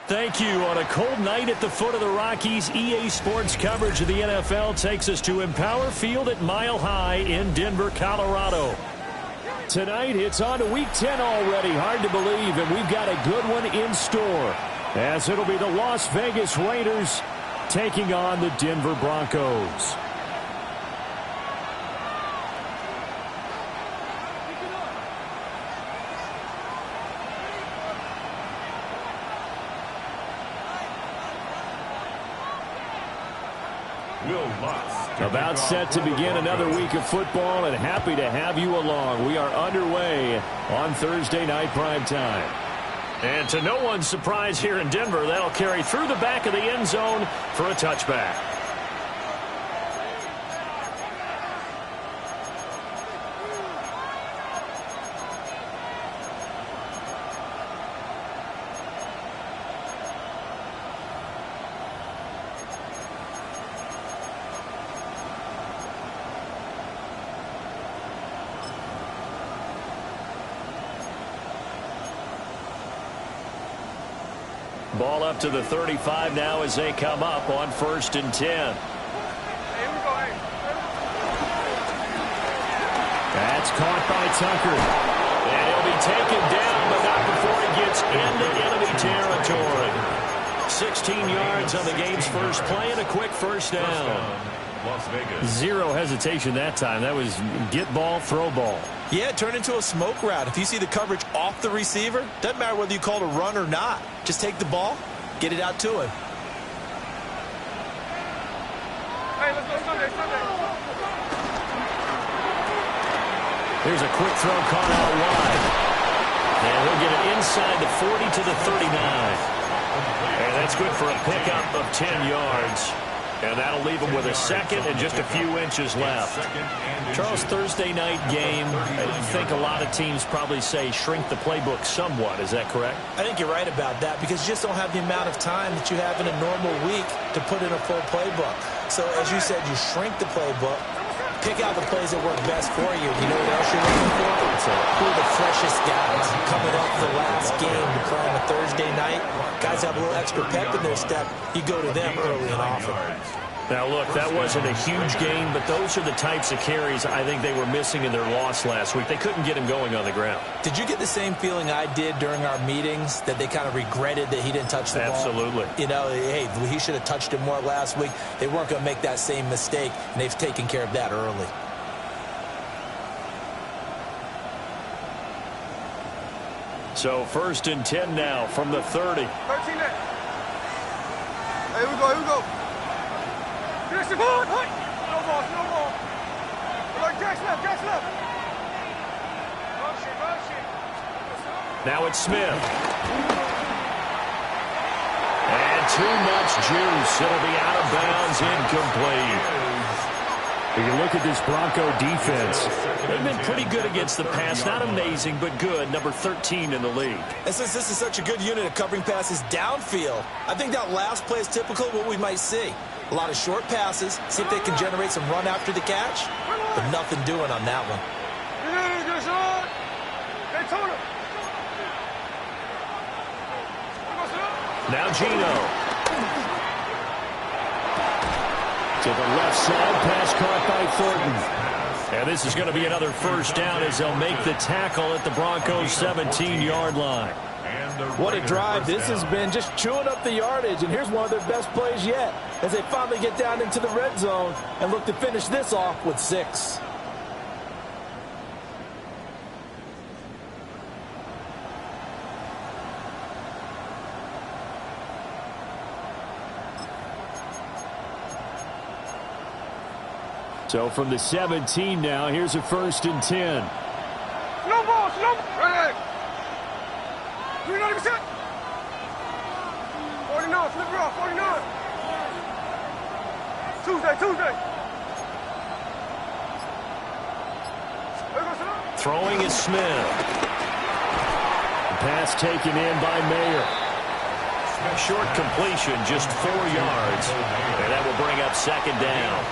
Thank you. On a cold night at the foot of the Rockies, EA Sports coverage of the NFL takes us to Empower Field at Mile High in Denver, Colorado. Tonight, it's on to Week 10 already. Hard to believe, and we've got a good one in store, as it'll be the Las Vegas Raiders taking on the Denver Broncos. About set to begin another week of football, and happy to have you along. We are underway on Thursday night prime time. And to no one's surprise here in Denver, that'll carry through the back of the end zone for a touchback. Ball up to the 35 now as they come up on 1st and 10. That's caught by Tucker. And he'll be taken down, but not before he gets into enemy territory. 16 yards on the game's first play and a quick first down. Zero hesitation that time. That was get ball, throw ball. Yeah, it turned into a smoke route. If you see the coverage off the receiver, doesn't matter whether you call it a run or not. Just take the ball, get it out to him. Hey, let's go Sunday. Here's a quick throw caught out wide. And he'll get it inside the 40 to the 39. And that's good for a pickup of 10 yards. And that'll leave him with a second and just a few inches left. Charles, Thursday night game, I think a lot of teams probably say shrink the playbook somewhat. Is that correct? I think you're right about that because you just don't have the amount of time that you have in a normal week to put in a full playbook. So, as you said, you shrink the playbook, pick out the plays that work best for you. You know what else you're looking for? Who are the freshest guys coming off the last game to play on a Thursday night? Guys have a little extra pep in their step. You go to them early and often. Now, look, that wasn't a huge game, but those are the types of carries I think they were missing in their loss last week. They couldn't get him going on the ground. Did you get the same feeling I did during our meetings, that they kind of regretted that he didn't touch the ball? Absolutely. You know, hey, he should have touched it more last week. They weren't going to make that same mistake, and they've taken care of that early. So 1st and 10 now from the 30. 13 there. Here we go. Finish the ball. No ball. Jack's left. Motion. Now it's Smith. And too much juice. It'll be out of bounds, incomplete. You can look at this Bronco defense. They've been pretty good against the pass. Not amazing, but good. Number 13 in the league. And since this is such a good unit of covering passes downfield, I think that last play is typical of what we might see. A lot of short passes, see if they can generate some run after the catch, but nothing doing on that one. Now Gino. To the left side, pass caught by Thornton. And this is going to be another first down as they'll make the tackle at the Broncos' 17-yard line. What a drive. This has been just chewing up the yardage, and here's one of their best plays yet as they finally get down into the red zone and look to finish this off with 6. So from the 17 now, here's a 1st and 10. Slow ball. Right. 39%. 49, flip it off, 49. Tuesday. Throwing is Smith. Pass taken in by Mayer. Short completion, just 4 yards. And that will bring up 2nd down.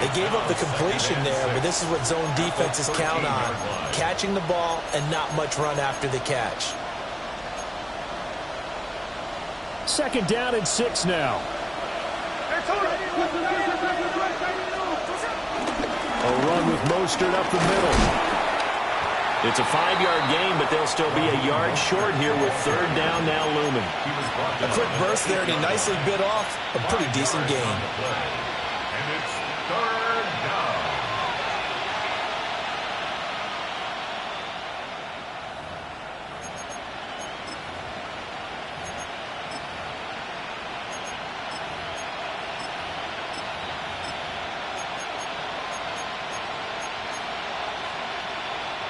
They gave up the completion there, but this is what zone defenses count on. Catching the ball and not much run after the catch. 2nd down and 6 now. A run with Mostert up the middle. It's a 5-yard gain, but they'll still be a yard short here with 3rd down now looming. A quick burst there, and he nicely bit off a pretty decent gain. And it's 3rd down.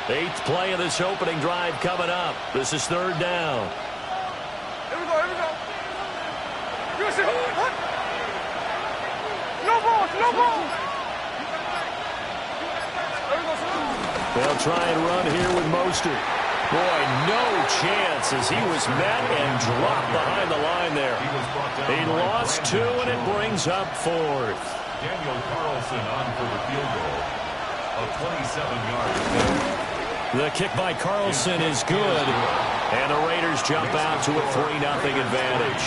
Eighth play of this opening drive coming up. This is 3rd down. Here we go, here we go. Yes, sir. What? No balls, no balls. There we go, sir. They'll try and run here with Mostert. Boy, no chance as he was met and dropped behind the line there. He lost 2, and it brings up 4th. Daniel Carlson on for the field goal of 27 yards. The kick by Carlson is good, and the Raiders jump out to a 3-0 advantage.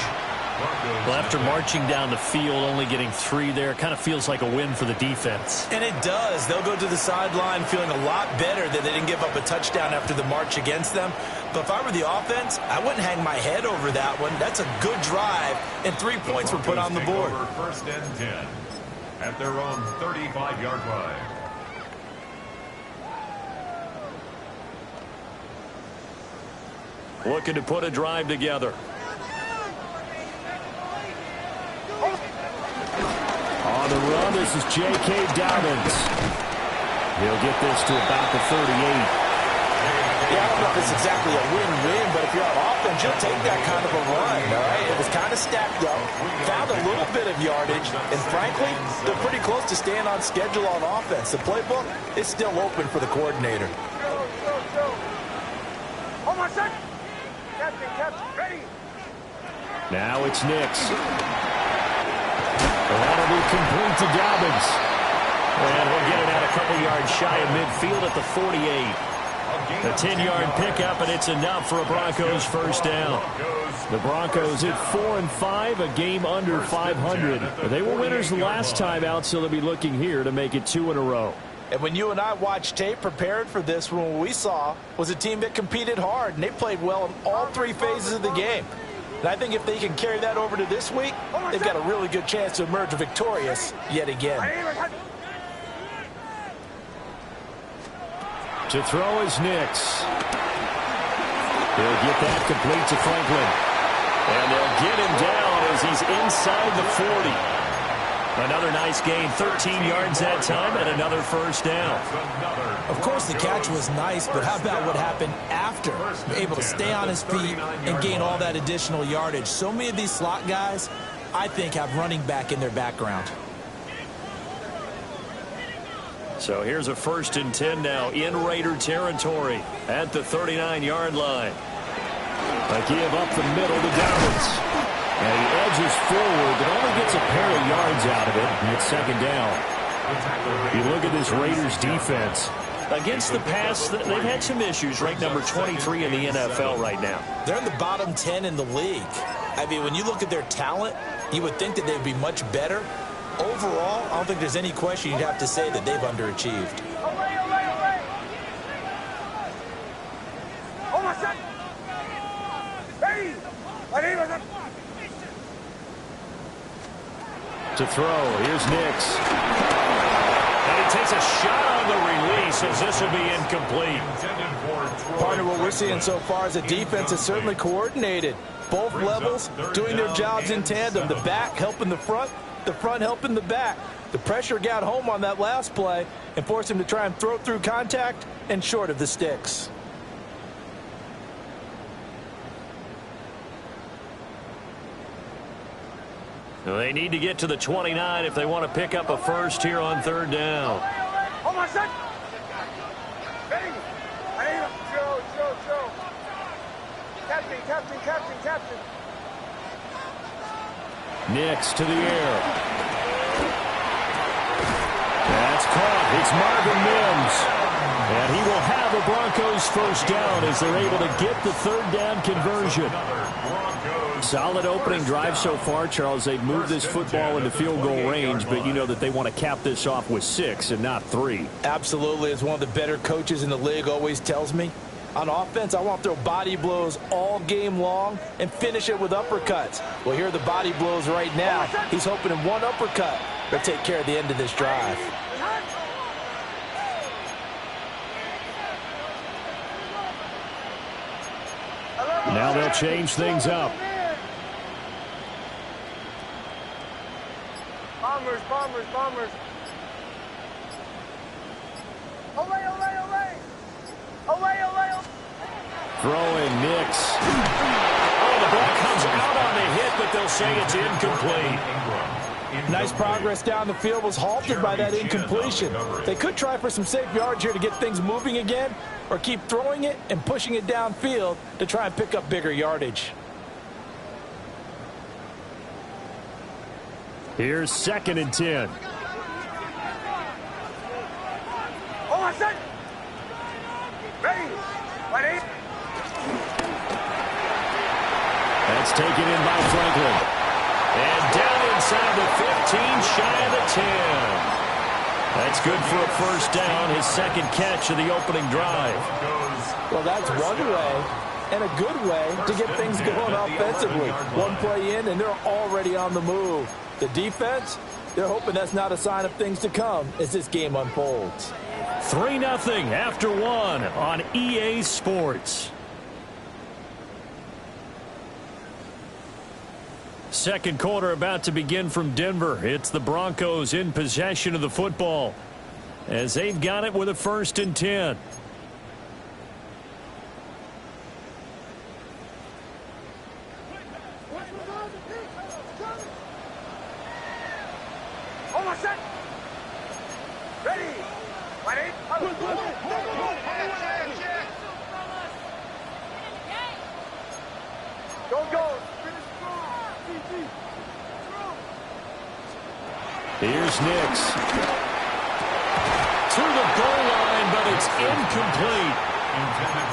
Well, after marching down the field, only getting 3 there, kind of feels like a win for the defense. And it does. They'll go to the sideline feeling a lot better that they didn't give up a touchdown after the march against them. But if I were the offense, I wouldn't hang my head over that one. That's a good drive, and 3 points were put on the board. 1st and 10 at their own 35-yard line. Looking to put a drive together. On the run, this is J.K. Dobbins. He'll get this to about the 38. Yeah, I don't know if it's exactly a win-win, but if you're on offense, you'll take that kind of a run, all right? It was kind of stacked up, found a little bit of yardage, and frankly, they're pretty close to staying on schedule on offense. The playbook is still open for the coordinator. Hold on a second. Captain, ready. Now it's Nix. That'll be complete to Dobbins. And we'll get it out a couple yards shy of midfield at the 48. A 10-yard pickup, and it's enough for a Broncos 1st down. The Broncos at 4-5, a game under 500. They were winners the last time out, so they'll be looking here to make it 2 in a row. And when you and I watched tape prepared for this, what we saw was a team that competed hard, and they played well in all 3 phases of the game. And I think if they can carry that over to this week, they've got a really good chance to emerge victorious yet again. To throw is Nix. He'll get that complete to Franklin. And they'll get him down as he's inside the 40. Another nice gain, 13 yards that time, and another 1st down. Of course, the catch was nice, but how about what happened after? Able to stay on his feet and gain all that additional yardage. So many of these slot guys, I think, have running back in their background. So here's a 1st and 10 now in Raider territory at the 39-yard line. A give up the middle to Dobbins. And he edges forward, but only gets a pair of yards out of it. And it's 2nd down. You look at this Raiders defense. Against the pass, they've had some issues. Ranked number 23 in the NFL right now. They're in the bottom 10 in the league. I mean, when you look at their talent, you would think that they'd be much better. Overall, I don't think there's any question you'd have to say that they've underachieved. Hold on a second. Hey! To throw, here's Nix. And he takes a shot on the release as this will be incomplete. Part of what we're seeing so far is a defense that's certainly coordinated. Both levels doing their jobs in tandem. The back helping the front helping the back. The pressure got home on that last play and forced him to try and throw through contact and short of the sticks. They need to get to the 29 if they want to pick up a 1st here on 3rd down. Hold on a second. Ready. Joe. Captain. Nix to the air. That's caught. It's Marvin Mims. And he will have a Broncos first down as they're able to get the third down conversion. Solid opening drive so far, Charles. They've moved this football into field goal range, but you know that they want to cap this off with 6 and not 3. Absolutely. As one of the better coaches in the league always tells me, on offense, I want to throw body blows all game long and finish it with uppercuts. Well, here are the body blows right now. He's hoping in one uppercut will take care of the end of this drive. Now they'll change things up. Bombers, bombers, bombers. Olay, olay, olay. Olay, olay, olay. Throwing Nix. Oh, the ball comes out on the hit, but they'll say it's incomplete. Nice progress down the field was halted by that incompletion. They could try for some safe yards here to get things moving again, or keep throwing it and pushing it downfield to try and pick up bigger yardage. Here's 2nd and 10. Oh, I said. Ready. Ready. That's taken in by Franklin. And down inside the 15, shy of the 10. That's good for a first down, his second catch of the opening drive. Well, that's one way and a good way to get things going offensively. One play in, and they're already on the move. The defense, they're hoping that's not a sign of things to come as this game unfolds. 3-0 after 1 on EA Sports. Second quarter about to begin from Denver. It's the Broncos in possession of the football as they've got it with a 1st and 10. Oh, I said. Ready. Ready. Go, go. Here's Nix. To the goal line, but it's incomplete.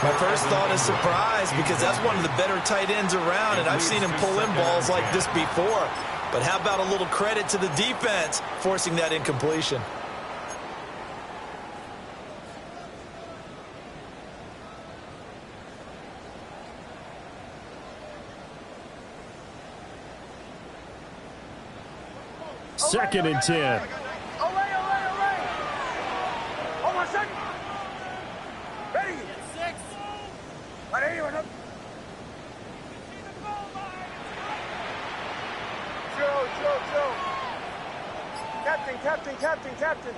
My first thought is surprise because that's one of the better tight ends around, and I've seen him pull in balls like this before. But how about a little credit to the defense forcing that incompletion? Second and 10. Olay, olay, olay. Oh, I said. Ready. 6. Ready. Chill, chill, chill. Captain, captain, captain, captain.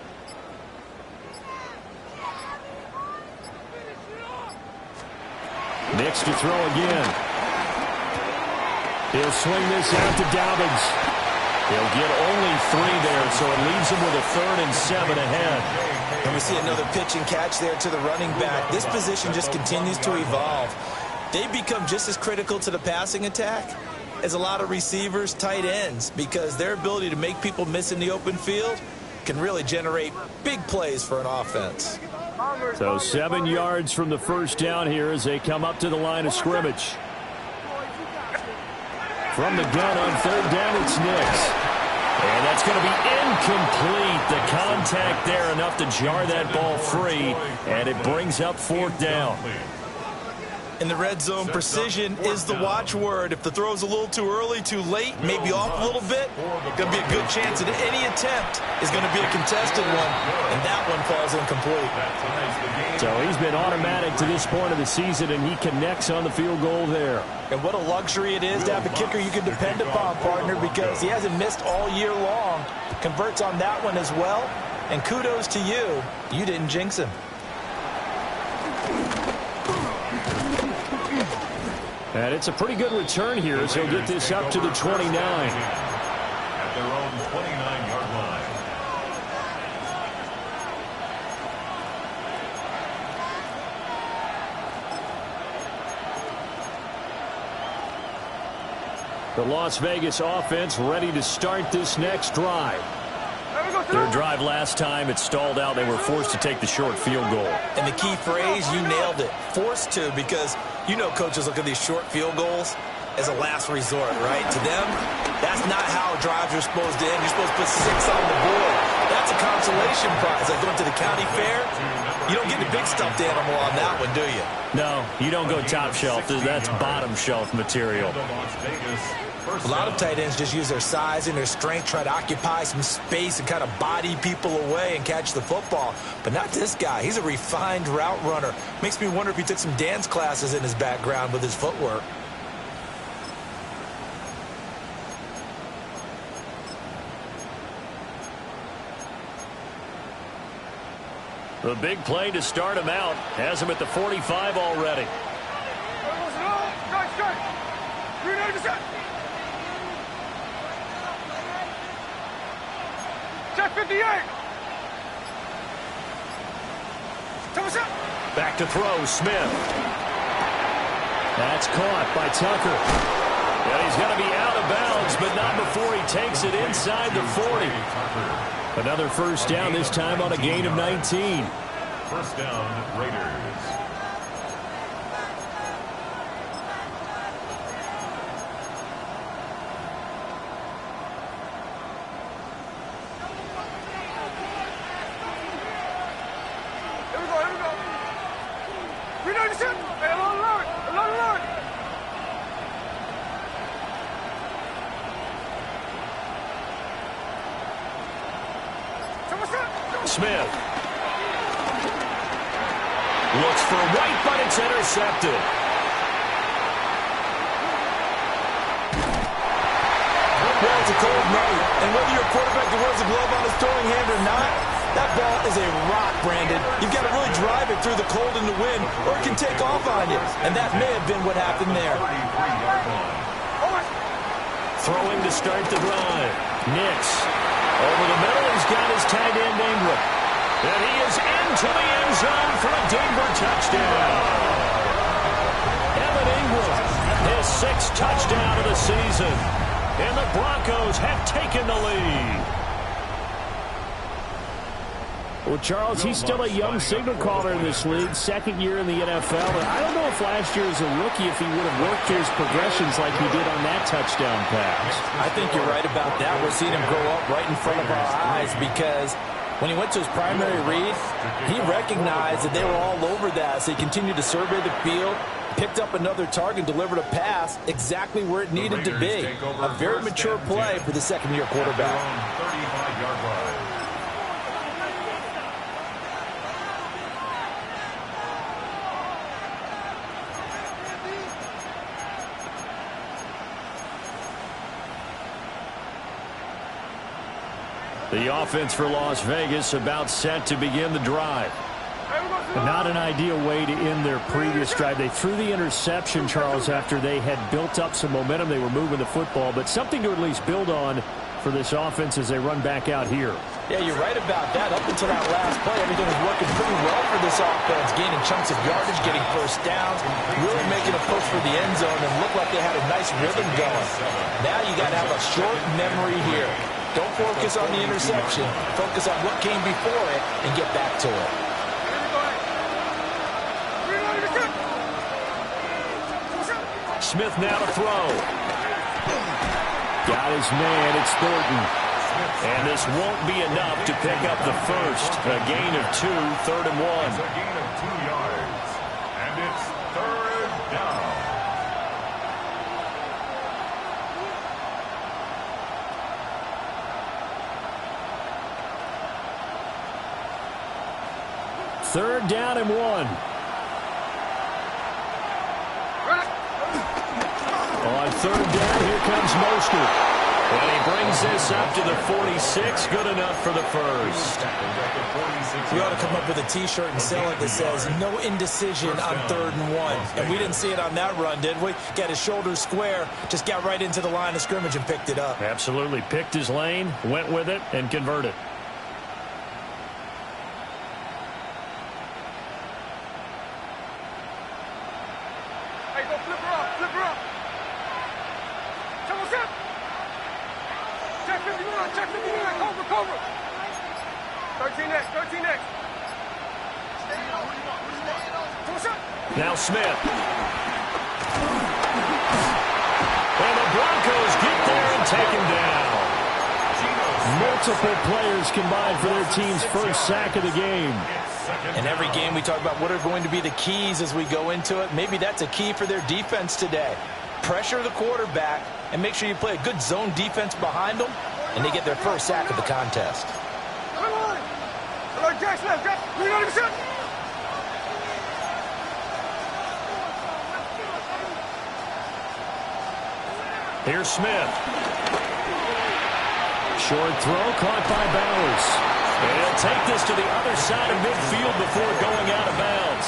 Nix to throw again. He'll swing this out to Dobbins. He'll get only 3 there, so it leaves him with a 3rd and 7 ahead. And we see another pitch and catch there to the running back. This position just continues to evolve. They become just as critical to the passing attack as a lot of receivers, tight ends, because their ability to make people miss in the open field can really generate big plays for an offense. So 7 yards from the first down here as they come up to the line of scrimmage. From the gun on 3rd down, it's Nix. And that's going to be incomplete. The contact there enough to jar that ball free, and it brings up 4th down. In the red zone, precision is the watchword. If the throw's a little too early, too late, maybe off a little bit, going to be a good chance that any attempt is going to be a contested one, and that one falls incomplete. So he's been automatic to this point of the season, and he connects on the field goal there. And what a luxury it is to have a kicker you can depend upon, partner, because he hasn't missed all year long. Converts on that one as well, and kudos to you. You didn't jinx him. And it's a pretty good return here as he'll get this up to the 29. At their own 29-yard line. The Las Vegas offense ready to start this next drive. Let me go, Their drive last time, it stalled out. They were forced to take the short field goal. And the key phrase, you nailed it, forced to, because you know coaches look at these short field goals as a last resort, right? To them, that's not how drives are supposed to end. You're supposed to put 6 on the board. That's a consolation prize. Like going to the county fair, you don't get the big stuffed animal on that one, do you? No, you don't go top shelf. That's bottom shelf material. A lot of tight ends just use their size and their strength, try to occupy some space and kind of body people away and catch the football. But not this guy. He's a refined route runner. Makes me wonder if he took some dance classes in his background with his footwork. The big play to start him out. Has him at the 45 already. Check 58. Back to throw, Smith. That's caught by Tucker. And he's going to be out of bounds, but not before he takes it inside the 40. Another first down, this time on a gain of 19. First down, Raiders. Here we go. Reload the ship. Hey, alert. Smith. Looks for White, but it's intercepted. Well, it's a cold night, and whether you're a quarterback that wears a glove on his throwing hand or not, that ball is a rock, Brandon. You've got to really drive it through the cold and the wind, or it can take off on you. And that may have been what happened there. Throwing to start the drive. Nix. Over the middle, he's got his tight end Ingram. And he is into the end zone for a Denver touchdown. Evan Ingram, his 6th touchdown of the season. And the Broncos have taken the lead. Well, Charles, he's still a young signal caller in this league, 2nd year in the NFL. And I don't know if last year as a rookie, if he would have worked his progressions like he did on that touchdown pass. I think you're right about that. We're seeing him grow up right in front of our eyes because when he went to his primary read, he recognized that they were all over that. So he continued to survey the field, picked up another target, delivered a pass exactly where it needed to be. A very mature play for the 2nd-year quarterback. 35-yard line. The offense for Las Vegas about set to begin the drive. Not an ideal way to end their previous drive. They threw the interception, Charles, after they had built up some momentum. They were moving the football, but something to at least build on for this offense as they run back out here. Yeah, you're right about that. Up until that last play, everything was working pretty well for this offense, gaining chunks of yardage, getting first downs, really making a push for the end zone, and looked like they had a nice rhythm going. Now you got to have a short memory here. Don't focus on the interception. Focus on what came before it and get back to it. Smith now to throw. Got his man. It's Thornton. And this won't be enough to pick up the first. A gain of 2, 3rd and 1. It's a gain of 2 yards. And it's 3rd down. Third down and 1. On 3rd down, here comes Mostert. And he brings this up to the 46. Good enough for the first. We ought to come up with a T-shirt and sell it that says, no indecision on 3rd and 1. And we didn't see it on that run, did we? Got his shoulders square, just got right into the line of scrimmage and picked it up. Absolutely. Picked his lane, went with it, and converted. Hey, go flip her up. Check 59, cover. 13 next, 13 next. Now Smith. And the Broncos get there and take him down. Multiple players combined for their team's first sack of the game. In every game we talk about what are going to be the keys as we go into it. Maybe that's a key for their defense today. Pressure the quarterback and make sure you play a good zone defense behind them, and they get their first sack of the contest. Here's Smith. Short throw caught by Bowers. And he'll take this to the other side of midfield before going out of bounds.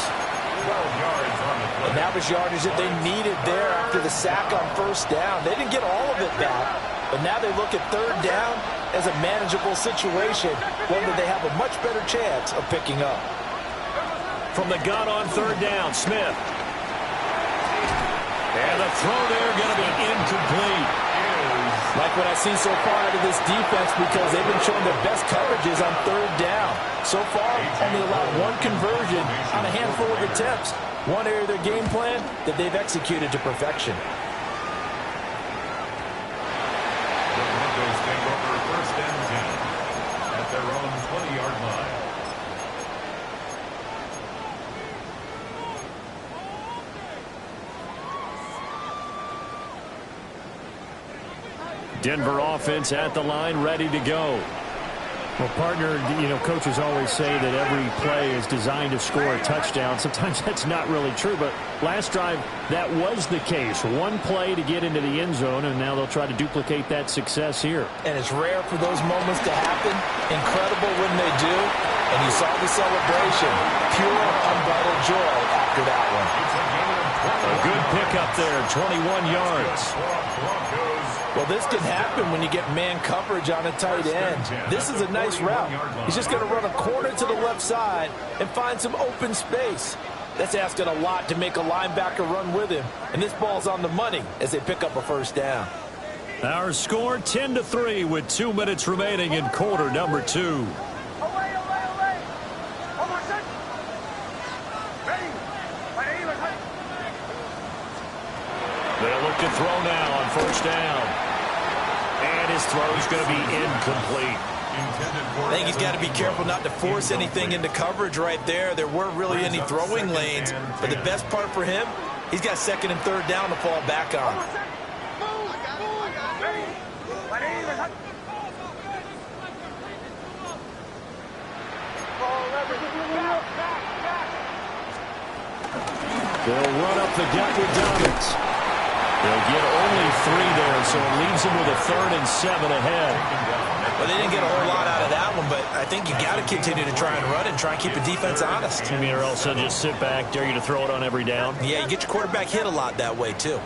12 yards on the play. And that was yardage that they needed there after the sack on first down. They didn't get all of it back, but now they look at third down as a manageable situation, one that they have a much better chance of picking up. From the gun on third down, Smith. And the throw there going to be incomplete. Like what I've seen so far out of this defense, because they've been showing their best coverages on third down. So far, only allowed one conversion on a handful of attempts. One area of their game plan that they've executed to perfection. The Broncos take over first and 10 at their own 20-yard line. Denver offense at the line, ready to go. Well, partner, coaches always say that every play is designed to score a touchdown. Sometimes that's not really true, but last drive, that was the case. One play to get into the end zone, and now they'll try to duplicate that success here. And it's rare for those moments to happen. Incredible when they do. And you saw the celebration. Pure, unbridled joy after that one. A good pickup there, 21 yards. Well, this can happen when you get man coverage on a tight end. This is a nice route. He's just going to run a corner to the left side and find some open space. That's asking a lot to make a linebacker run with him. And this ball's on the money as they pick up a first down. Our score 10-3 with 2 minutes remaining in quarter number 2. They'll look to throw now on first down. And his throw is going to be incomplete. I think he's got to be careful not to force anything into coverage right there. There weren't really any throwing lanes. But the best part for him, he's got second and third down to fall back on. They'll run up the gut with Dobbins. They'll get only 3 there, so it leaves them with a 3rd and 7 ahead. Well, they didn't get a whole lot out of that one, but I think you got to continue to try and run and try and keep the defense honest. I mean, or else they'll just sit back, dare you to throw it on every down. Yeah, you get your quarterback hit a lot that way, too.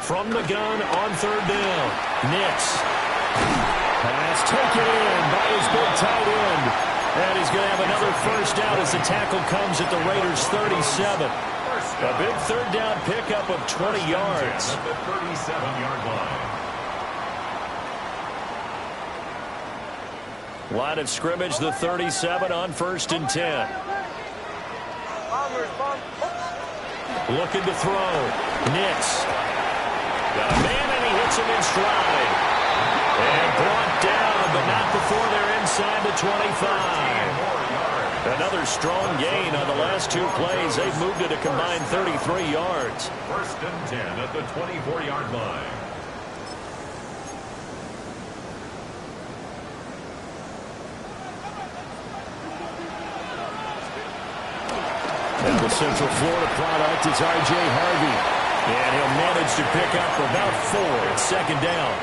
From the gun on third down, Nix. Pass taken in by his big tight end. And he's going to have another first down as the tackle comes at the Raiders' 37. A big third down pickup of 20 yards. At the 37-yard line. Line of scrimmage, the 37 on first and 10. Looking to throw. Nix. Got a man, and he hits him in stride. And brought down, but not before they're inside the 25. Another strong gain on the last 2 plays. They've moved it a combined 33 yards. First and 10 at the 24-yard line. And the Central Florida product is R.J. Harvey. And he'll manage to pick up about 4 at second down.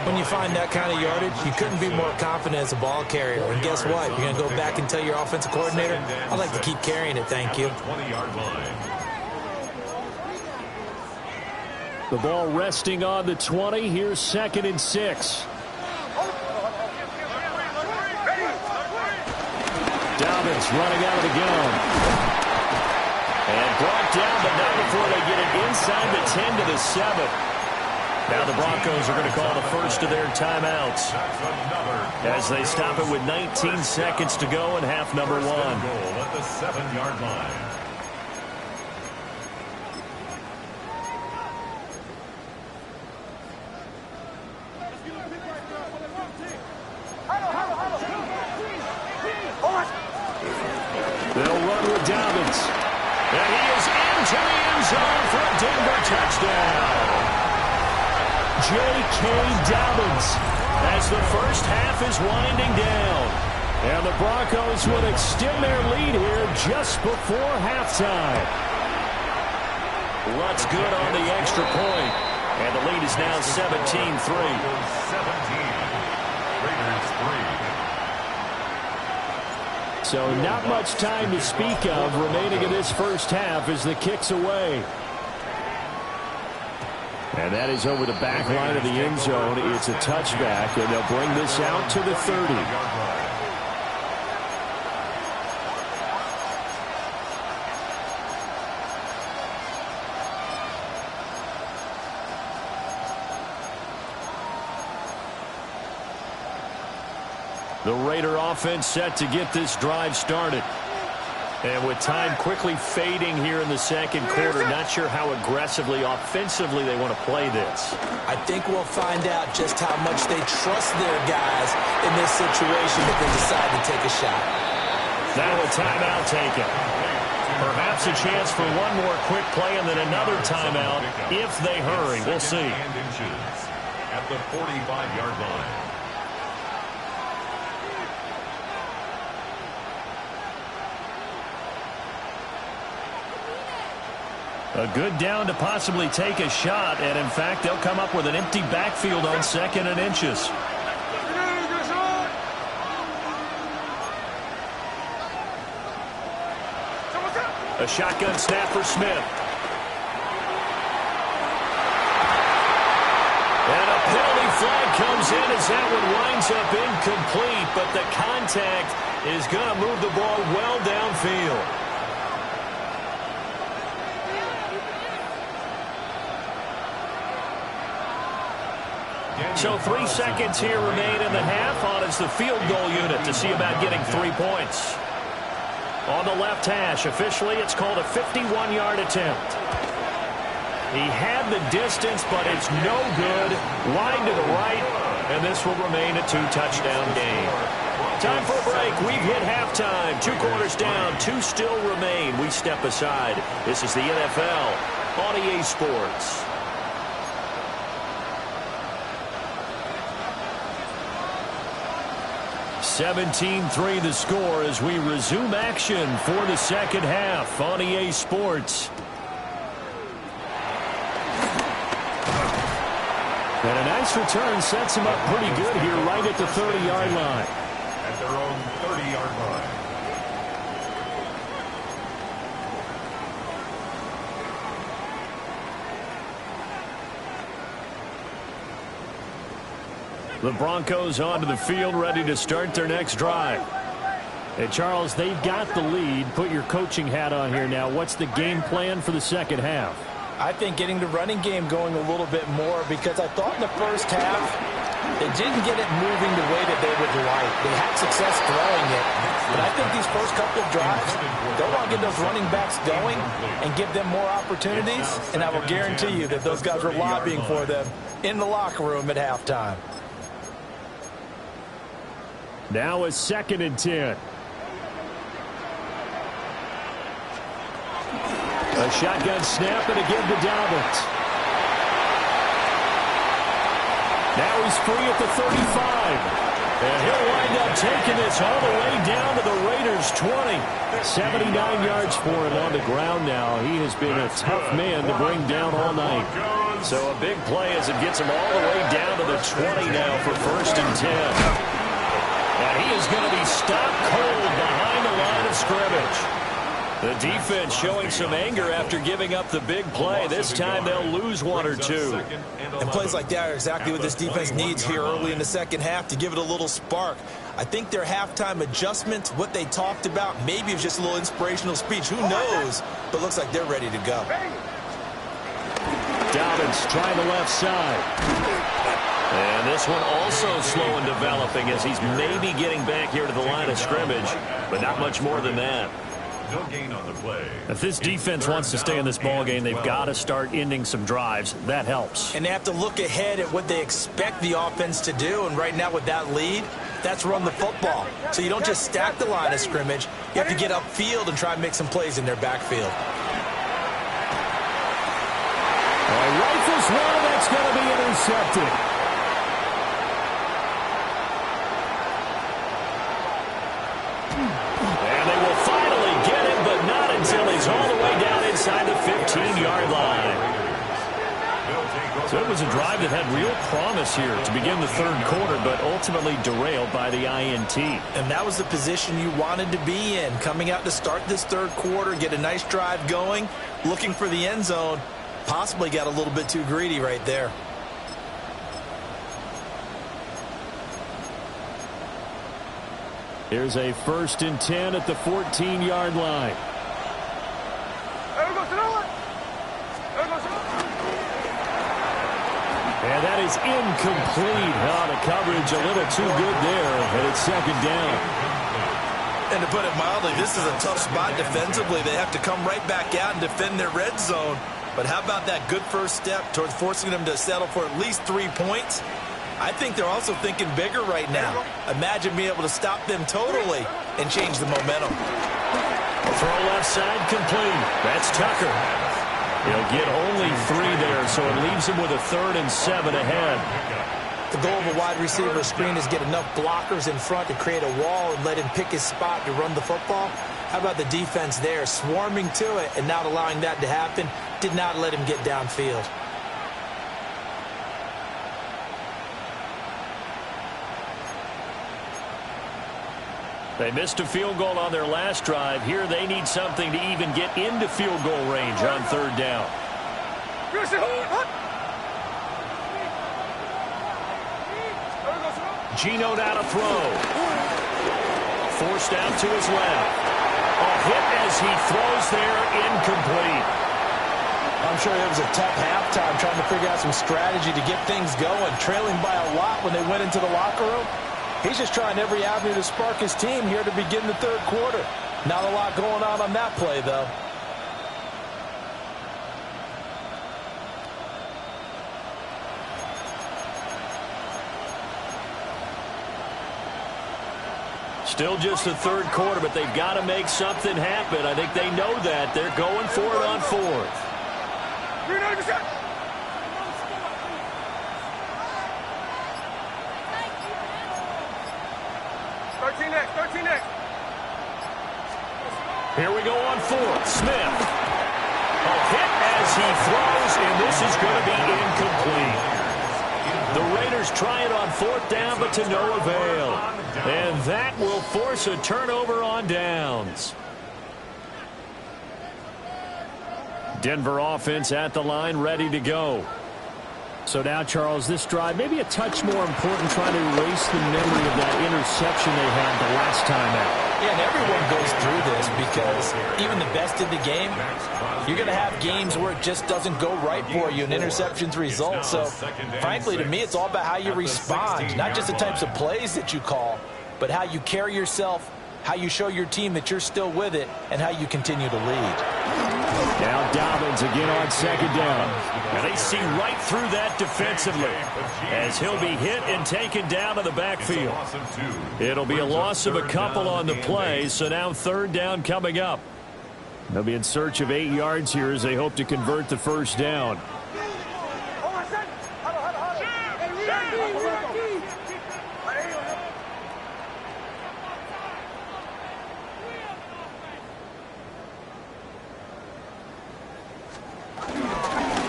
When you find that kind of yardage, you couldn't be more confident as a ball carrier. And guess what? You're going to go back and tell your offensive coordinator, I'd like to keep carrying it, thank you. 20-yard line. The ball resting on the 20. Here's 2nd and 6. Dobbins running out of the gun. And brought down, but not before they get it inside the 10 to the 7. Now the Broncos are going to call the first of their timeouts as they stop it with 19 seconds to go in half number 1. Goal at the 7-yard line. They'll run with Dobbins. And he is into the end zone for a Denver touchdown. J.K. Dobbins as the first half is winding down. And the Broncos will extend their lead here just before halftime. What's good on the extra point. And the lead is now 17-3. 17. Raiders 3. So not much time to speak of remaining in this first half as the kick's away. And that is over the back line of the end zone. It's a touchback, and they'll bring this out to the 30. The Raider offense set to get this drive started. And with time quickly fading here in the second quarter, not sure how aggressively, offensively they want to play this. I think we'll find out just how much they trust their guys in this situation if they decide to take a shot. Now a timeout taken. Perhaps a chance for one more quick play and then another timeout if they hurry. We'll see. At the 45-yard line. A good down to possibly take a shot, and in fact, they'll come up with an empty backfield on 2nd and inches. A shotgun snap for Smith. And a penalty flag comes in as that one winds up incomplete, but the contact is going to move the ball well downfield. So 3 seconds here remain in the half on as the field goal unit to see about getting 3 points. On the left hash, officially it's called a 51-yard attempt. He had the distance, but it's no good. Wide to the right, and this will remain a 2-touchdown game. Time for a break. We've hit halftime. 2 quarters down, 2 still remain. We step aside. This is the NFL on EA Sports. (17-3) the score as we resume action for the second half on EA Sports. And a nice return sets him up pretty good here right at the 30-yard line. At their own 30-yard line. The Broncos onto the field, ready to start their next drive. Hey, Charles, they've got the lead. Put your coaching hat on here now. What's the game plan for the second half? I think getting the running game going a little bit more, because I thought in the first half they didn't get it moving the way that they would like. They had success throwing it, but I think these first couple of drives, they want to get those running backs going and give them more opportunities, and I will guarantee you that those guys were lobbying for them in the locker room at halftime. Now a 2nd and 10. A shotgun snap and again to Dobbins. Now he's free at the 35. And he'll wind up taking this all the way down to the Raiders' 20. 79 yards for him on the ground now. He has been a tough man to bring down all night. So a big play as it gets him all the way down to the 20 now for 1st and 10. And he is going to be stopped cold behind the line of scrimmage. The defense showing some anger after giving up the big play. This time they'll lose one or two. And plays like that are exactly what this defense needs here early in the second half to give it a little spark. I think their halftime adjustments, what they talked about, maybe it's just a little inspirational speech. Who knows? But looks like they're ready to go. Dobbins trying the left side. And this one also slow in developing as he's maybe getting back here to the line of scrimmage, but not much more than that. No gain on the play. If this defense wants to stay in this ball game, they've got to start ending some drives. That helps. And they have to look ahead at what they expect the offense to do. And right now with that lead, that's run the football. So you don't just stack the line of scrimmage. You have to get upfield and try and make some plays in their backfield. Rifles one, that's going to be intercepted. And they will finally get it, but not until he's all the way down inside the 15-yard line. So it was a drive that had real promise here to begin the third quarter, but ultimately derailed by the INT. And that was the position you wanted to be in, coming out to start this third quarter, get a nice drive going, looking for the end zone. Possibly got a little bit too greedy right there. Here's a 1st and 10 at the 14-yard line. And that is incomplete. The coverage a little too good there, and it's second down. And to put it mildly, this is a tough spot defensively. They have to come right back out and defend their red zone. But how about that good first step towards forcing them to settle for at least 3 points? I think they're also thinking bigger right now. Imagine being able to stop them totally and change the momentum. Throw left side complete. That's Tucker. He'll get only 3 there, so it leaves him with a 3rd and 7 ahead. The goal of a wide receiver screen is get enough blockers in front to create a wall and let him pick his spot to run the football. How about the defense there, swarming to it and not allowing that to happen? Did not let him get downfield. They missed a field goal on their last drive. Here they need something to even get into field goal range on 3rd down. Gino now to throw. Forced out to his left. A hit as he throws there, incomplete. I'm sure it was a tough halftime trying to figure out some strategy to get things going, trailing by a lot when they went into the locker room. He's just trying every avenue to spark his team here to begin the third quarter. Not a lot going on that play, though. Still just the third quarter, but they've got to make something happen. I think they know that. They're going for it on 4th. 13 next. Here we go on 4th. Smith. A hit as he throws, and this is going to be incomplete. The Raiders try it on 4th down, but to no avail. And that will force a turnover on downs. Denver offense at the line, ready to go. So now, Charles, this drive maybe a touch more important, trying to erase the memory of that interception they had the last time out. Yeah, and everyone goes through this because even the best in the game, you're going to have games where it just doesn't go right for you and interceptions result. So, frankly, to me, it's all about how you respond, not just the types of plays that you call, but how you carry yourself, how you show your team that you're still with it, and how you continue to lead. Now Dobbins again on 2nd down. And they see right through that defensively as he'll be hit and taken down to the backfield. It'll be a loss of a couple on the play, so now 3rd down coming up. They'll be in search of 8 yards here as they hope to convert the 1st down.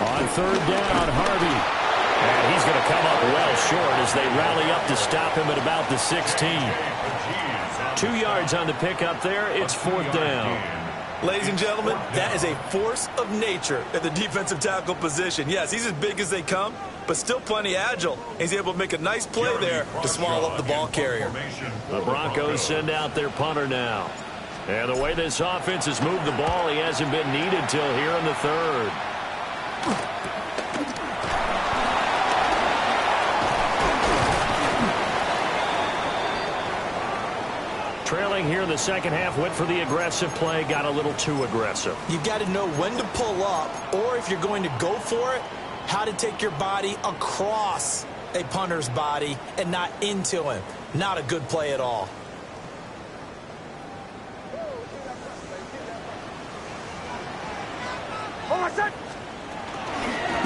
On 3rd down, Harvey. And he's going to come up well short as they rally up to stop him at about the 16. 2 yards on the pickup there. It's 4th down. Ladies and gentlemen, that is a force of nature at the defensive tackle position. Yes, he's as big as they come, but still plenty agile. He's able to make a nice play there to swallow up the ball carrier. The Broncos send out their punter now. And the way this offense has moved the ball, he hasn't been needed till here in the third. Trailing here in the second half, went for the aggressive play, got a little too aggressive. You've got to know when to pull up, or if you're going to go for it, how to take your body across a punter's body and not into him. Not a good play at all.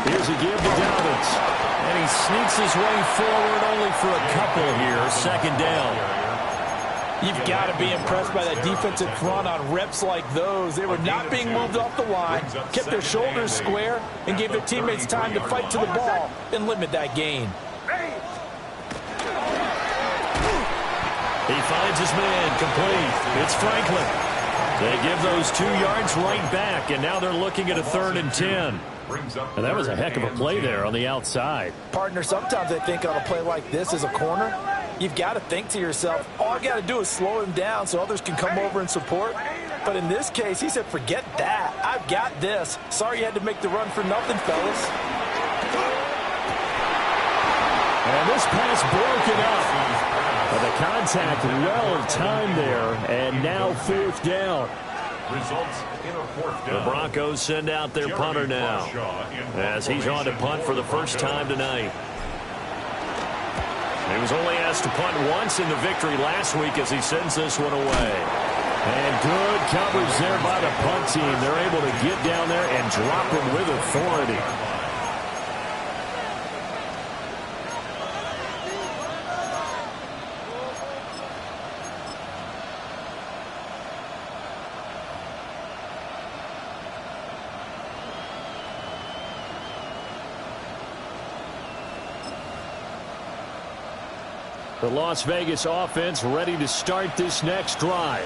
Here's a give to Dobbins. And he sneaks his way forward only for a couple here. Second down. You've got to be impressed by that defensive front on reps like those. They were not being moved off the line, kept their shoulders square, and gave their teammates time to fight to the ball and limit that gain. He finds his man complete. It's Franklin. They give those 2 yards right back, and now they're looking at a 3rd and 10. And that was a heck of a play there on the outside. Partner, sometimes I think on a play like this as a corner, you've got to think to yourself, all I got to do is slow him down so others can come over and support. But in this case, he said, forget that. I've got this. Sorry you had to make the run for nothing, fellas. And this pass broken up. But the contact well-timed there, and now 4th down. Results in a 4th down. The Broncos send out their punter now as he's on to punt for the first time tonight. He was only asked to punt once in the victory last week as he sends this one away. And good coverage there by the punt team. They're able to get down there and drop him with authority. The Las Vegas offense ready to start this next drive.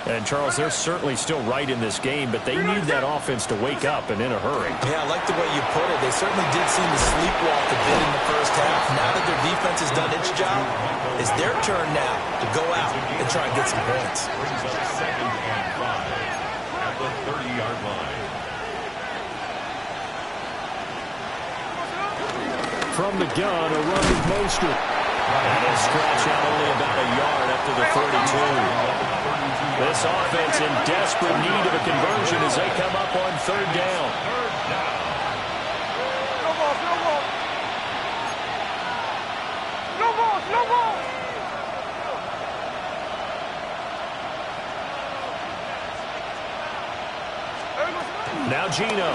And, Charles, they're certainly still right in this game, but they need that offense to wake up and in a hurry. Yeah, I like the way you put it. They certainly did seem to sleepwalk a bit in the first half. Now that their defense has done its job, it's their turn now to go out and try and get some points. Brings up 2nd and 5 at the 30-yard line. From the gun, a run with Mostert. And a stretch out only about a yard after the 32. This offense in desperate need of a conversion as they come up on 3rd down. No balls, no balls. No balls, no balls. Now Gino.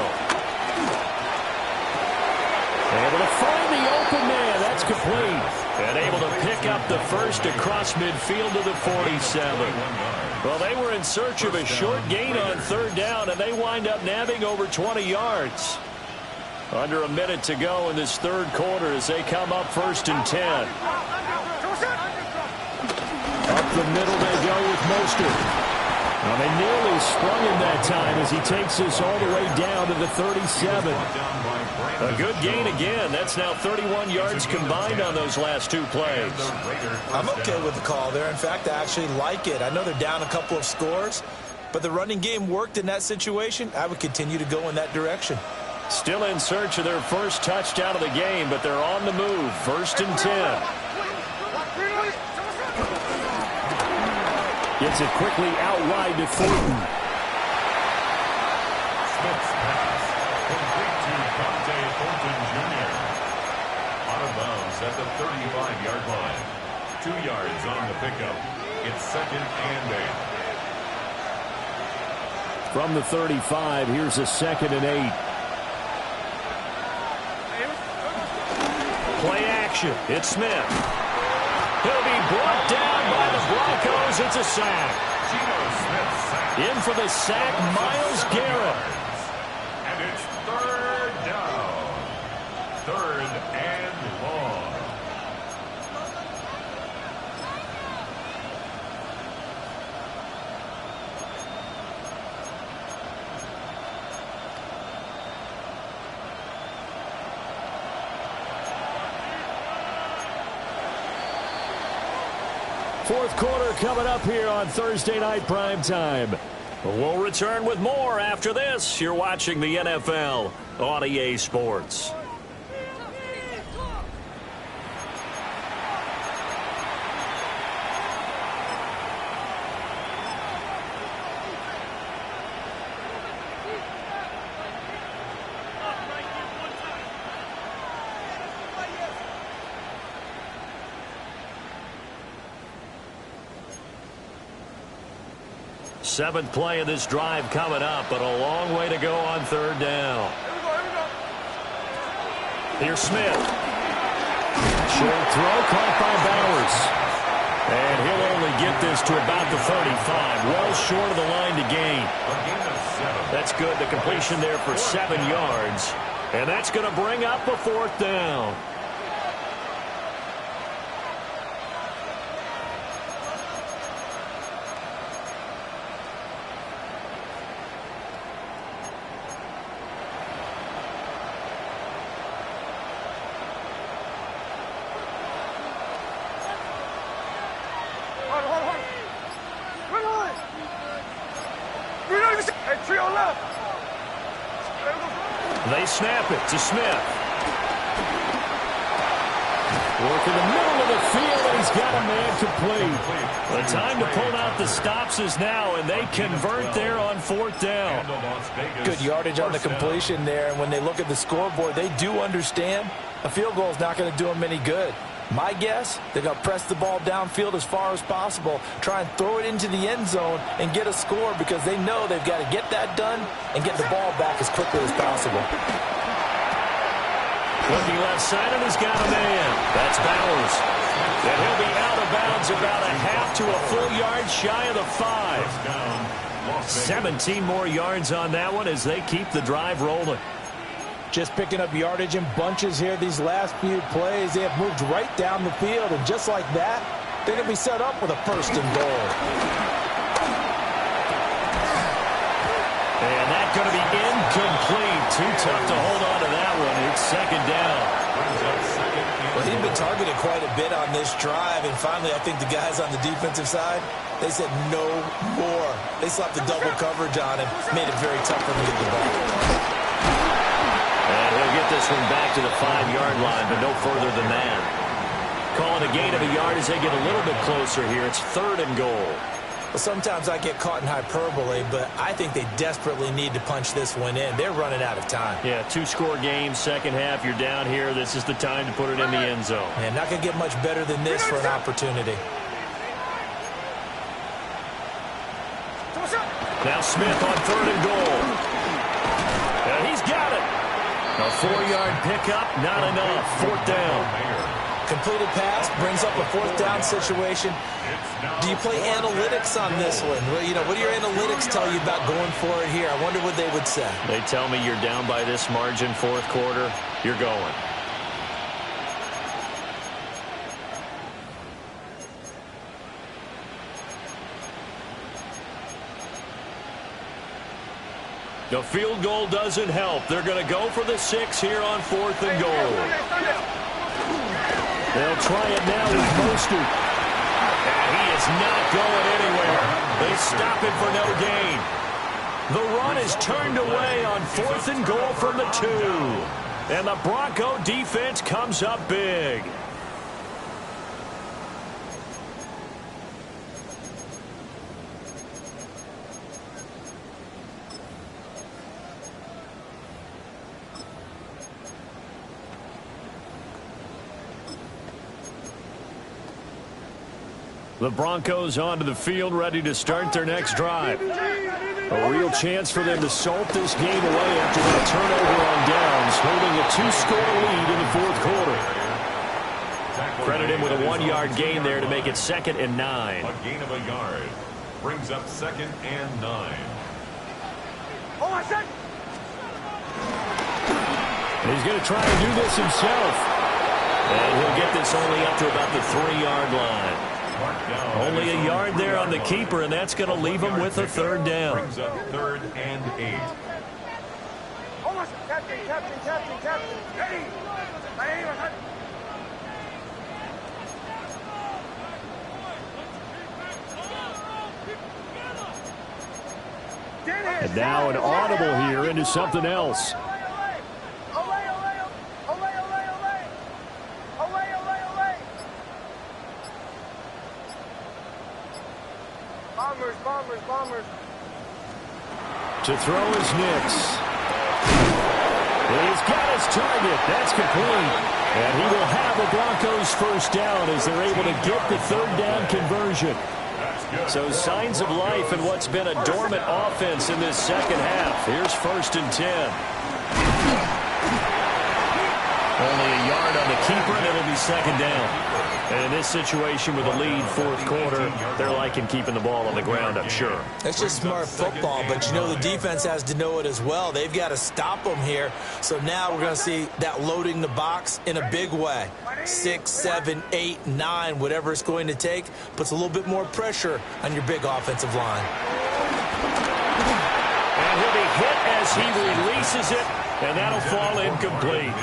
Able to find the open man. That's complete. And able to pick up the first across midfield to the 47. Well, they were in search of a short gain on 3rd down, and they wind up nabbing over 20 yards. Under a minute to go in this 3rd quarter as they come up 1st and 10. Up the middle they go with Mostert. Well, they nearly sprung him that time as he takes us all the way down to the 37. A good gain again. That's now 31 yards combined on those last 2 plays. I'm okay with the call there. In fact, I actually like it. I know they're down a couple of scores, but the running game worked in that situation. I would continue to go in that direction. Still in search of their first touchdown of the game, but they're on the move. 1st and 10. Gets it quickly out wide to Thornton. Smith's pass complete to Dante Thornton Jr. Out of bounds at the 35-yard line. 2 yards on the pickup. It's 2nd and 8. From the 35, here's a 2nd and 8. Play action. It's Smith. He'll be brought down by the Broncos. It's a sack. Geno Smith sack. In for the sack, Myles Garrett. And it's 3rd down. 3rd and long. Fourth quarter coming up here on Thursday Night Primetime. We'll return with more after this. You're watching the NFL on EA Sports. Seventh play of this drive coming up, but a long way to go on third down. Here's Smith. Short throw caught by Bowers. And he'll only get this to about the 35. Well short of the line to gain. That's good. The completion there for 7 yards. And that's going to bring up a fourth down. They snap it to Smith. Work in the middle of the field, and he's got a man complete. The time to pull out the stops is now, and they convert there on fourth down. Good yardage on the completion there, and when they look at the scoreboard, they do understand a field goal is not going to do them any good. My guess, they're going to press the ball downfield as far as possible, try and throw it into the end zone and get a score because they know they've got to get that done and get the ball back as quickly as possible. Looking left side, and he's got a man. That's Bowers. And he'll be out of bounds about a half to a full yard shy of the 5. 17 more yards on that one as they keep the drive rolling. Just picking up yardage in bunches here these last few plays. They have moved right down the field, and just like that, they're going to be set up with a first and goal. And that's going to be incomplete. Too tough to hold on to that one. It's second down. Well, he'd been targeted quite a bit on this drive, and finally I think the guys on the defensive side, they said no more. They slapped the double coverage on him, made it very tough for him to get the ball. And he'll get this one back to the 5-yard line, but no further than that. Calling a gain of a yard as they get a little bit closer here. It's third and goal. Well, sometimes I get caught in hyperbole, but I think they desperately need to punch this one in. They're running out of time. Yeah, 2-score game, second half. You're down here. This is the time to put it in the end zone. And not going to get much better than this for an opportunity. Now Smith on third and goal. And he's got it. A 4-yard pickup, not enough. Fourth down. Completed pass brings up a fourth down situation. Do you play analytics on this one? Well, you know, what do your analytics tell you about going for it here? I wonder what they would say. They tell me you're down by this margin, fourth quarter. You're going. The field goal doesn't help. They're going to go for the 6 here on fourth and goal. They'll try it now with Mostert. And he is not going anywhere. They stop him for no gain. The run is turned away on fourth and goal from the 2. And the Bronco defense comes up big. The Broncos onto the field, ready to start their next drive. A real chance for them to salt this game away after that turnover on downs, holding a 2-score lead in the fourth quarter. Credit him with a 1-yard gain there to make it second and 9. A gain of a yard brings up second and 9. He's going to try and do this himself. And he'll get this only up to about the 3-yard line. Only a yard there on the keeper, and that's going to leave him with a third down. Brings up third and 8. And now an audible here into something else. Bombers. To throw is Nix. He's got his target. That's complete. And he will have the Broncos first down as they're able to get the third down conversion. So signs of life in what's been a dormant offense in this second half. Here's 1st and 10. Only a yard on the keeper, and it'll be second down. And in this situation with a lead fourth quarter, they're liking keeping the ball on the ground, I'm sure. It's just smart football, but you know the defense has to know it as well. They've got to stop them here. So now we're going to see that loading the box in a big way. 6, 7, 8, 9, whatever it's going to take, puts a little bit more pressure on your big offensive line. And he'll be hit as he releases it, and that'll fall incomplete.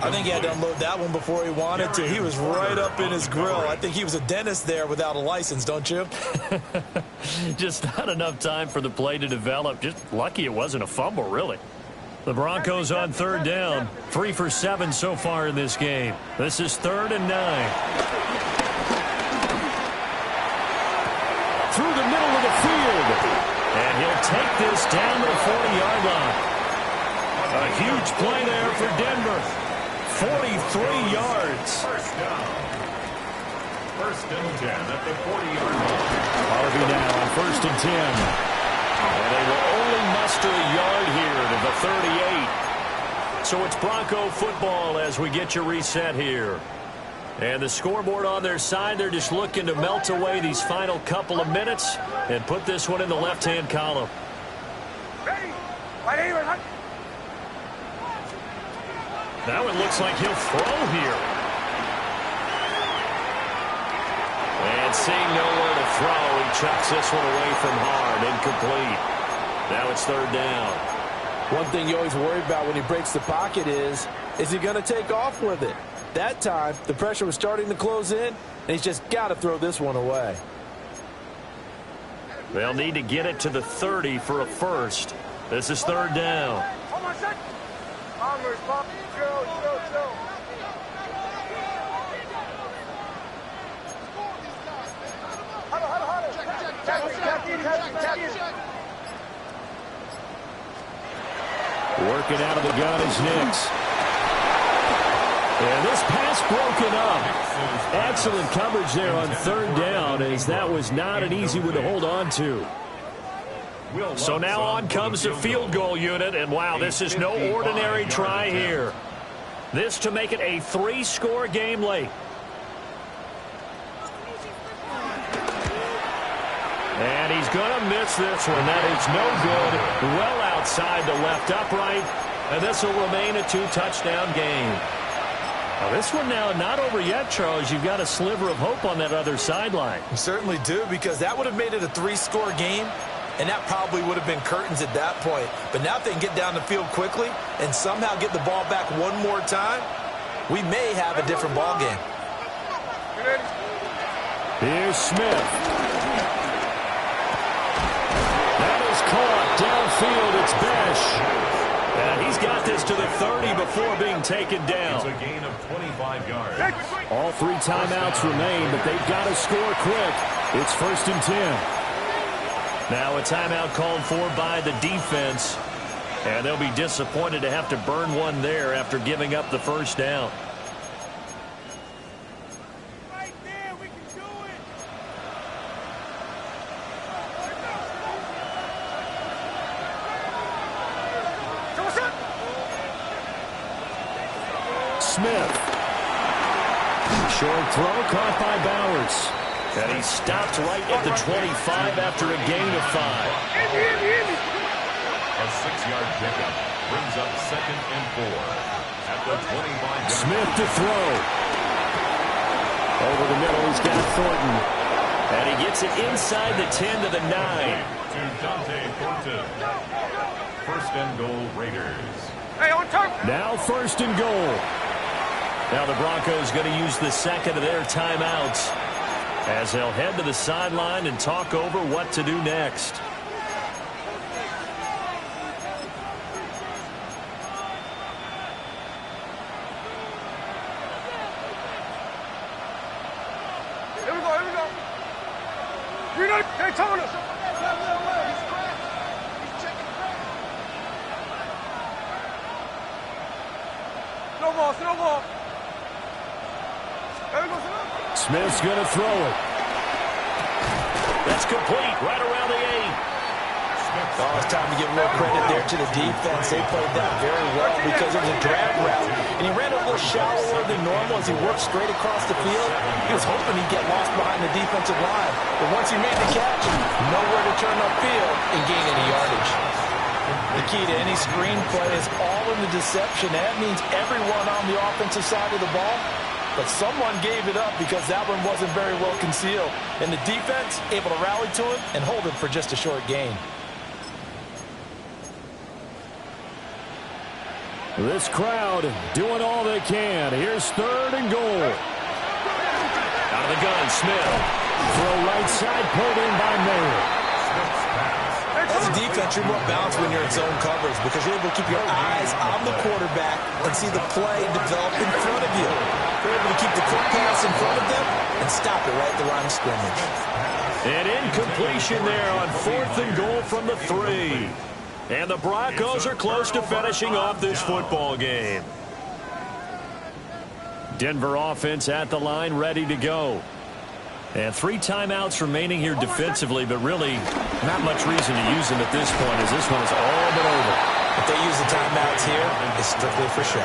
I think he had to unload that one before he wanted to. He was right up in his grill. I think he was a dentist there without a license, don't you? Just not enough time for the play to develop. Just lucky it wasn't a fumble, really. The Broncos on third down. 3 for 7 so far in this game. This is 3rd and 9. Through the middle of the field. And he'll take this down to the 40-yard line. A huge play there for Denver. 43 yards. First down. 1st and 10 at the 40-yard line. Harvey now on 1st and 10. And they will only muster a yard here to the 38. So it's Bronco football as we get you reset here. And the scoreboard on their side, they're just looking to melt away these final couple of minutes and put this one in the left-hand column. Ready? Right here. That one looks like he'll throw here. And seeing nowhere to throw, he chucks this one away from hard, incomplete. Now it's 3rd down. One thing you always worry about when he breaks the pocket is he going to take off with it? That time, the pressure was starting to close in, and he's just got to throw this one away. They'll need to get it to the 30 for a first. This is 3rd down. Hold on a second. Bombers. Chill. Working out of the gun is Nix. And this pass broken up. Excellent coverage there on 3rd down, as that was not an easy one to hold on to. So now on comes the field goal unit, and wow, this is no ordinary try here. This to make it a 3-score game late. And he's going to miss this one. That is no good. Well outside the left upright. And this will remain a 2-touchdown game. Now this one now not over yet, Charles. You've got a sliver of hope on that other sideline. You certainly do, because that would have made it a 3-score game, and that probably would have been curtains at that point. But now if they can get down the field quickly and somehow get the ball back one more time, we may have a different ball game. Here's Smith. That is caught downfield. It's Besh. And he's got this to the 30 before being taken down. It's a gain of 25 yards. All 3 timeouts remain, but they've got to score quick. It's 1st and 10. Now a timeout called for by the defense. And they'll be disappointed to have to burn one there after giving up the first down. Right there, we can do it. So what's up? Smith. Short throw caught by Bowers. And he stopped right at the 25 after a gain of 5. A 6-yard pickup brings up 2nd and 4 at the 25. Smith to throw. Over the middle, he's got Thornton. And he gets it inside the 10 to the 9. To Dante Thornton. 1st and goal, Raiders. Hey, on turf. Now 1st and goal. Now the Broncos going to use the second of their timeouts as they'll head to the sideline and talk over what to do next. Hey, Tony. Snowball, snowball. There we go, snowball. Smith's going to throw it. That's complete, right around the 8. Oh, it's time to give a little credit there to the defense. They played that very well because it was a drag route, and he ran a little shallower than normal as he worked straight across the field. He was hoping he'd get lost behind the defensive line, but once he made the catch, nowhere to turn upfield and gain any yardage. The key to any screen play is all in the deception. That means everyone on the offensive side of the ball, but someone gave it up because that one wasn't very well concealed. And the defense able to rally to it and hold it for just a short gain. This crowd doing all they can. Here's 3rd and goal. Out of the gun, Smith. Throw right side, pulled in by Mayer. As a defense, you're more balanced when you're in zone coverage because you're able to keep your eyes on the quarterback and see the play develop in front of you. You're able to keep the quick pass in front of them and stop it right at the line of scrimmage. An incompletion there on 4th and goal from the 3. And the Broncos are close to finishing off this football game. Denver offense at the line, ready to go. And 3 timeouts remaining here defensively, but really not much reason to use them at this point as this one is all but over. If they use the timeouts here, it's strictly for show.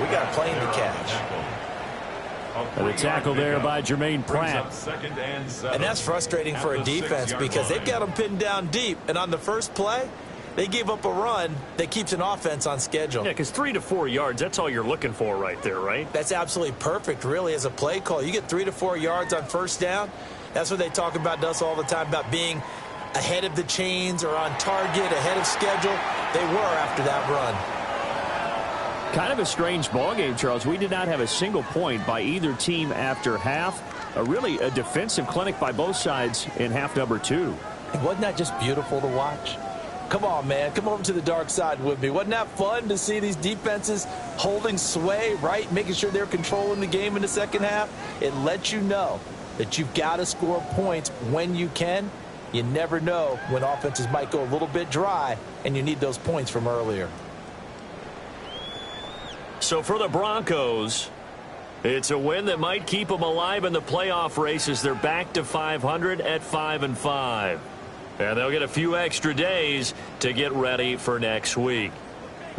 We got a plane to catch. And the tackle there by Jermaine Pratt. And that's frustrating for a defense because they've got them pinned down deep. And on the first play, they gave up a run that keeps an offense on schedule. Yeah, because 3 to 4 yards, that's all you're looking for right there, right? That's absolutely perfect, really, as a play call. You get 3 to 4 yards on first down. That's what they talk about to us all the time, about being ahead of the chains or on target, ahead of schedule. They were after that run. Kind of a strange ball game, Charles. We did not have a single point by either team after half. Really a defensive clinic by both sides in half number 2. And wasn't that just beautiful to watch? Come on, man. Come over to the dark side with me. Wasn't that fun to see these defenses holding sway, right? Making sure they're controlling the game in the second half. It lets you know that you've got to score points when you can. You never know when offenses might go a little bit dry, and you need those points from earlier. So for the Broncos, it's a win that might keep them alive in the playoff race as they're back to 500 at 5-5. And they'll get a few extra days to get ready for next week.